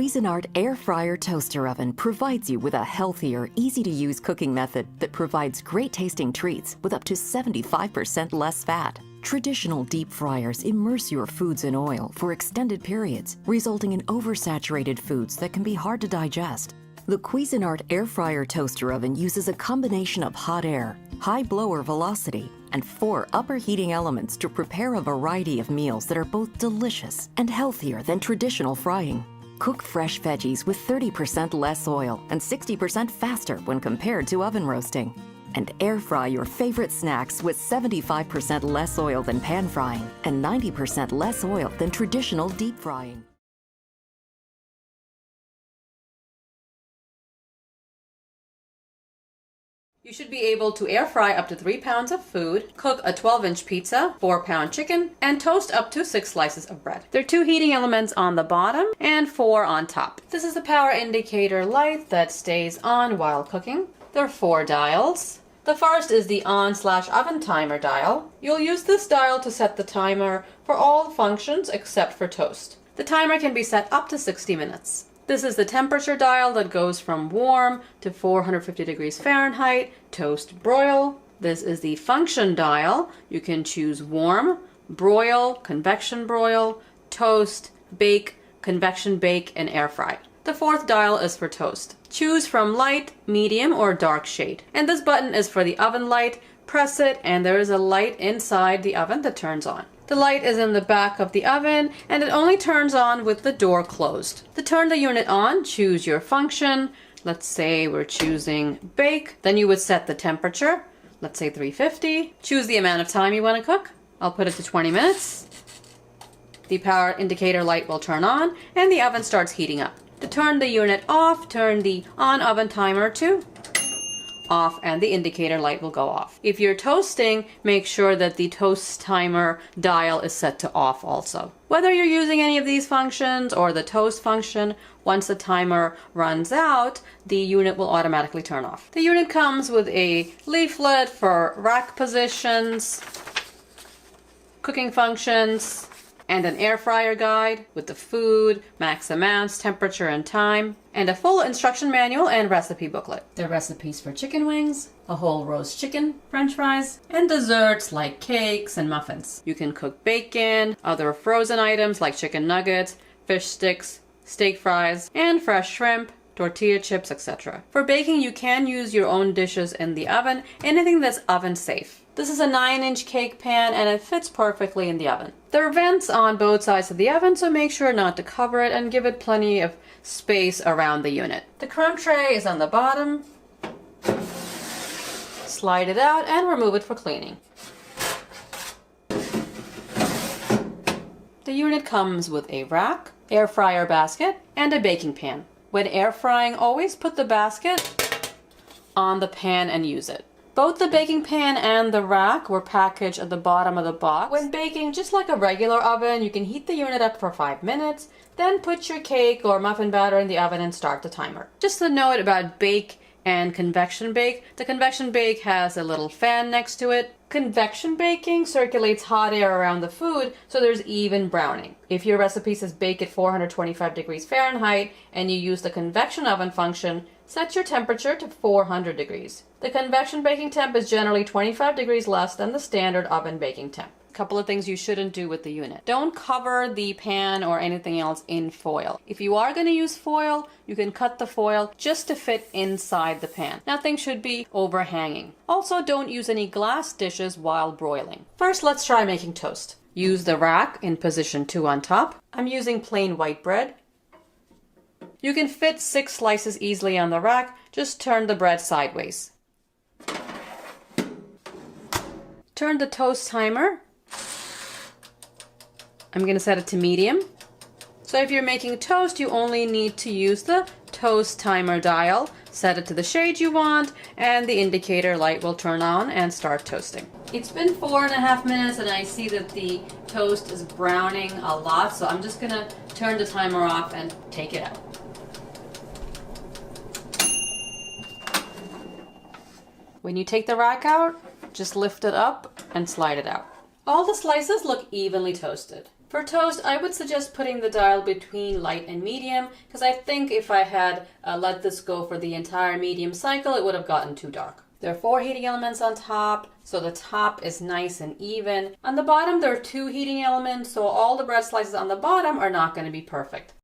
Cuisinart Air Fryer Toaster Oven provides you with a healthier, easy-to-use cooking method that provides great-tasting treats with up to 75% less fat. Traditional deep fryers immerse your foods in oil for extended periods, resulting in oversaturated foods that can be hard to digest. The Cuisinart Air Fryer Toaster Oven uses a combination of hot air, high blower velocity, and 4 upper heating elements to prepare a variety of meals that are both delicious and healthier than traditional frying. Cook fresh veggies with 30% less oil and 60% faster when compared to oven roasting. And air fry your favorite snacks with 75% less oil than pan frying and 90% less oil than traditional deep frying. You should be able to air fry up to 3 pounds of food, cook a 12-inch pizza, 4-pound chicken, and toast up to 6 slices of bread. There are 2 heating elements on the bottom and 4 on top. This is the power indicator light that stays on while cooking. There are 4 dials. The first is the on/oven timer dial. You'll use this dial to set the timer for all functions except for toast. The timer can be set up to 60 minutes. This is the temperature dial that goes from warm to 450 degrees Fahrenheit, toast, broil. This is the function dial. You can choose warm, broil, convection broil, toast, bake, convection bake, and air fry. The 4th dial is for toast. Choose from light, medium, or dark shade. And this button is for the oven light. Press it and there is a light inside the oven that turns on. The light is in the back of the oven and it only turns on with the door closed. To turn the unit on, choose your function. Let's say we're choosing bake. Then you would set the temperature. Let's say 350. Choose the amount of time you want to cook. I'll put it to 20 minutes. The power indicator light will turn on and the oven starts heating up. To turn the unit off, turn the on oven timer to off and the indicator light will go off. If you're toasting, make sure that the toast timer dial is set to off also. Whether you're using any of these functions or the toast function, once the timer runs out, the unit will automatically turn off. The unit comes with a leaflet for rack positions, cooking functions, and an air fryer guide with the food, max amounts, temperature, and time, and a full instruction manual and recipe booklet. There are recipes for chicken wings, a whole roast chicken, french fries, and desserts like cakes and muffins. You can cook bacon, other frozen items like chicken nuggets, fish sticks, steak fries, and fresh shrimp, tortilla chips, etc. For baking, you can use your own dishes in the oven, anything that's oven safe. This is a 9-inch cake pan and it fits perfectly in the oven. There are vents on both sides of the oven, so make sure not to cover it and give it plenty of space around the unit. The crumb tray is on the bottom. Slide it out and remove it for cleaning. The unit comes with a rack, air fryer basket, and a baking pan. When air frying, always put the basket on the pan and use it. Both the baking pan and the rack were packaged at the bottom of the box. When baking, just like a regular oven, you can heat the unit up for 5 minutes, then put your cake or muffin batter in the oven and start the timer. Just a note about bake and convection bake. The convection bake has a little fan next to it. Convection baking circulates hot air around the food, so there's even browning. If your recipe says bake at 425 degrees Fahrenheit and you use the convection oven function, set your temperature to 400 degrees. The convection baking temp is generally 25 degrees less than the standard oven baking temp. A couple of things you shouldn't do with the unit. Don't cover the pan or anything else in foil. If you are going to use foil, you can cut the foil just to fit inside the pan. Nothing should be overhanging. Also, don't use any glass dishes while broiling. First, let's try making toast. Use the rack in position 2 on top. I'm using plain white bread. You can fit 6 slices easily on the rack. Just turn the bread sideways. Turn the toast timer. I'm going to set it to medium. So if you're making toast, you only need to use the toast timer dial. Set it to the shade you want, and the indicator light will turn on and start toasting. It's been 4.5 minutes and I see that the toast is browning a lot, so I'm just going to turn the timer off and take it out. When you take the rack out, just lift it up and slide it out. All the slices look evenly toasted. For toast, I would suggest putting the dial between light and medium, because I think if I had let this go for the entire medium cycle, it would have gotten too dark. There are 4 heating elements on top, so the top is nice and even. On the bottom, there are 2 heating elements, so all the bread slices on the bottom are not going to be perfect.